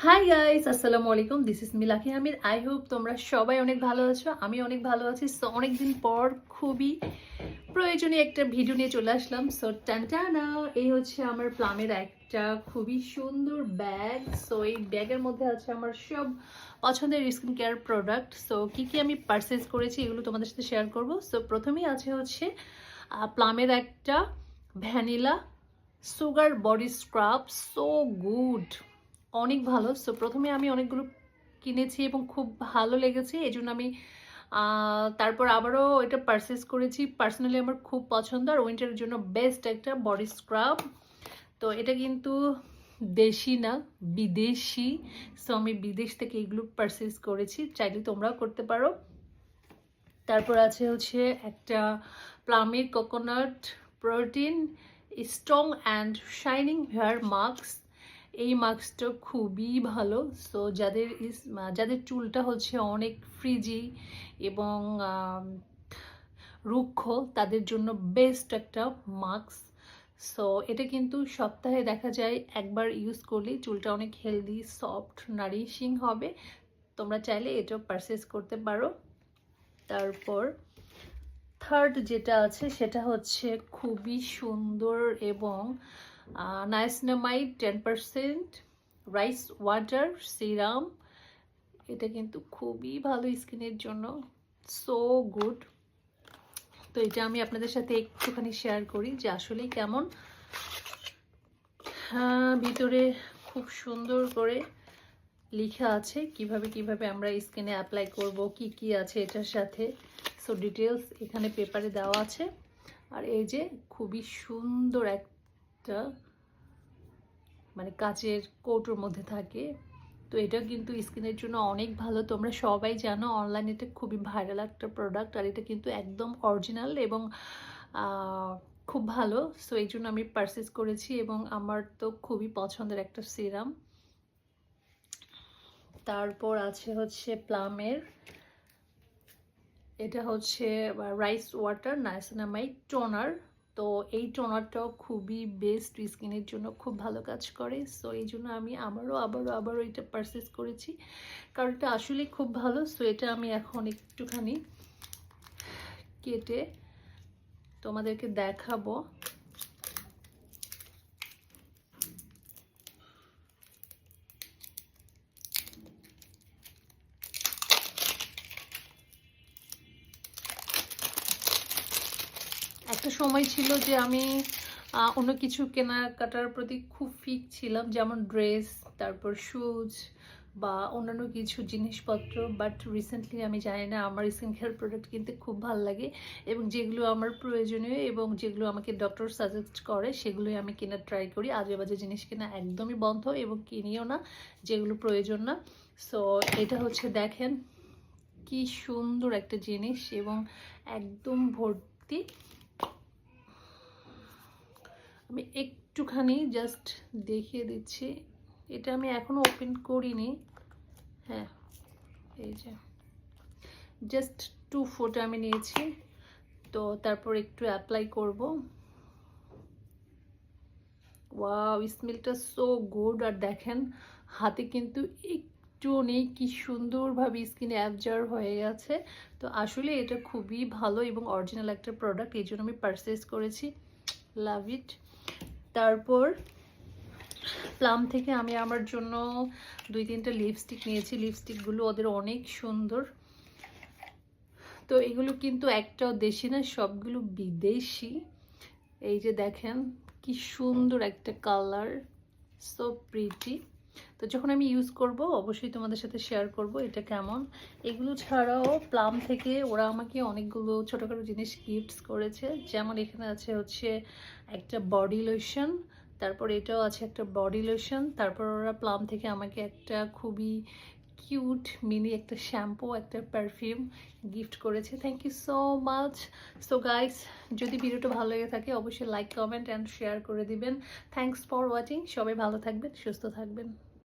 High guys, আসসালামু আলাইকুম। This is Milaki Amir. I hope তোমরা সবাই অনেক ভালো আছো। আমি অনেক ভালো আছি। সো অনেকদিন পর খুবই প্রয়োজনীয় একটা ভিডিও নিয়ে চলে আসলাম। সো টানটানা, এই হচ্ছে আমার প্লামের একটা খুবই সুন্দর ব্যাগ। সো এই ব্যাগের মধ্যে আছে আমার সব পছন্দের স্কিন কেয়ার প্রোডাক্ট। সো কি কি আমি পারচেজ করেছি এগুলো তোমাদের সাথে শেয়ার করব। সো প্রথমেই আছে হচ্ছে প্লামের একটা vanilla sugar body scrub. So good, অনেক ভালো। সো প্রথমে আমি অনেকগুলো কিনেছি এবং খুব ভালো লেগেছে, এই জন্য আমি তারপর আবারও এটা পারচেস করেছি। পার্সোনালি আমার খুব পছন্দ আর উইন্টারের জন্য বেস্ট একটা বডি স্ক্রাব। তো এটা কিন্তু দেশি না, বিদেশি। সো আমি বিদেশ থেকে এগুলো পারচেস করেছি, চাইলে তোমরাও করতে পারো। তারপর আছে হচ্ছে একটা প্লামের coconut protein strong and shining hair mask. এই মাস্কটা খুবই ভালো। সো যাদের চুলটা হচ্ছে অনেক ফ্রিজি এবং রুক্ষ, তাদের জন্য বেস্ট একটা মাস্ক। সো এটা কিন্তু সপ্তাহে দেখা যায় একবার ইউজ করলেই চুলটা অনেক হেলদি, সফট, নারিশিং হবে। তোমরা চাইলে এটাও পারচেস করতে পারো। তারপর থার্ড যেটা আছে সেটা হচ্ছে খুবই সুন্দর এবং নাইসিনামাইড 10% রাইস ওয়াটার সিরাম। এটা কিন্তু খুবই ভালো স্কিনের জন্য, সো গুড। তো এটা আমি আপনাদের সাথে একটুখানি শেয়ার করি যে আসলেই কেমন। ভিতরে খুব সুন্দর করে লেখা আছে কিভাবে কিভাবে আমরা স্কিনে অ্যাপ্লাই করব, কি কি আছে এটার সাথে। সো ডিটেলস এখানে পেপারে দেওয়া আছে। আর এই যে খুবই সুন্দর একটা মানে কাচের কৌটোর মধ্যে থাকে। তো এটা কিন্তু স্কিনের জন্য অনেক ভালো। তোমরা সবাই জানো অনলাইনে এটা খুবই ভাইরাল একটা প্রোডাক্ট, আর এটা কিন্তু একদম অরিজিনাল এবং খুব ভালো। সো এই জন্য আমি পারচেস করেছি এবং আমার তো খুবই পছন্দের একটা সিরাম। তারপর আছে হচ্ছে প্লামের, এটা হচ্ছে রাইস ওয়াটার নাইসিনামাইড টোনার। তো এই টোনারটাও খুবই বেস্ট, স্কিনের জন্য খুব ভালো কাজ করে। সো এই জন্য আমি আবারও এটা পারচেস করেছি, কারণ এটা আসলে খুব ভালো। সো এটা আমি এখন একটুখানি কেটে তোমাদেরকে দেখাবো। একটা সময় ছিল যে আমি অন্য কিছু কেনাকাটার প্রতি খুব ফিক ছিলাম, যেমন ড্রেস, তারপর শুজ বা অন্যান্য কিছু জিনিসপত্র। বাট রিসেন্টলি আমি জানি না, আমার স্কিন কেয়ার প্রোডাক্ট কিনতে খুব ভালো লাগে এবং যেগুলো আমার প্রয়োজনীয় এবং যেগুলো আমাকে ডক্টর সাজেস্ট করে সেগুলোই আমি কেনার ট্রাই করি। আজে বাজে জিনিস কেনা একদমই বন্ধ এবং কিনিও না যেগুলো প্রয়োজন না। সো এটা হচ্ছে দেখেন কি সুন্দর একটা জিনিস এবং একদম ভর্তি। আমি একটুখানি জাস্ট দেখিয়ে দিচ্ছি, এটা আমি এখনো ওপেন করিনি। হ্যাঁ, এই যে জাস্ট 2 ফোঁটা আমি নিয়েছি। তো তারপর একটু অ্যাপ্লাই করব। ওয়াও, স্মেলটা সো গুড। আর দেখেন হাতে কিন্তু একটুও নেই, কি সুন্দরভাবে স্কিনে অ্যাবজর্ব হয়ে গেছে। তো আসলে এটা খুবই ভালো এবং অরিজিনাল একটা প্রোডাক্ট, এই জন্য আমি পারচেস করেছি। লাভ ইট। তারপর প্লাম থেকে আমি আমার জন্য 2-3টা লিপস্টিক নিয়েছি। লিপস্টিকগুলো ওদের অনেক সুন্দর। তো এগুলো কিন্তু একটাও দেশি না, সবগুলো বিদেশি। এই যে দেখেন কি সুন্দর একটা কালার, সো প্রিটি। তো যখন আমি ইউজ করব অবশ্যই তোমাদের সাথে শেয়ার করব এটা কেমন। এগুলো ছাড়াও প্লাম থেকে ওরা আমাকে অনেকগুলো ছোটোখাটো জিনিস গিফটস করেছে। যেমন এখানে আছে হচ্ছে একটা বডি লোশন, তারপর এটাও আছে একটা বডি লোশন। তারপর ওরা প্লাম থেকে আমাকে একটা খুবই কিউট মিনি একটা শ্যাম্পু, একটা পারফিউম গিফট করেছে। Thank you so much. So guys, যদি ভিডিওটা ভালো লেগে থাকে অবশ্যই লাইক, কমেন্ট অ্যান্ড শেয়ার করে দিবেন। Thanks for watching. সবাই ভালো থাকবেন, সুস্থ থাকবেন।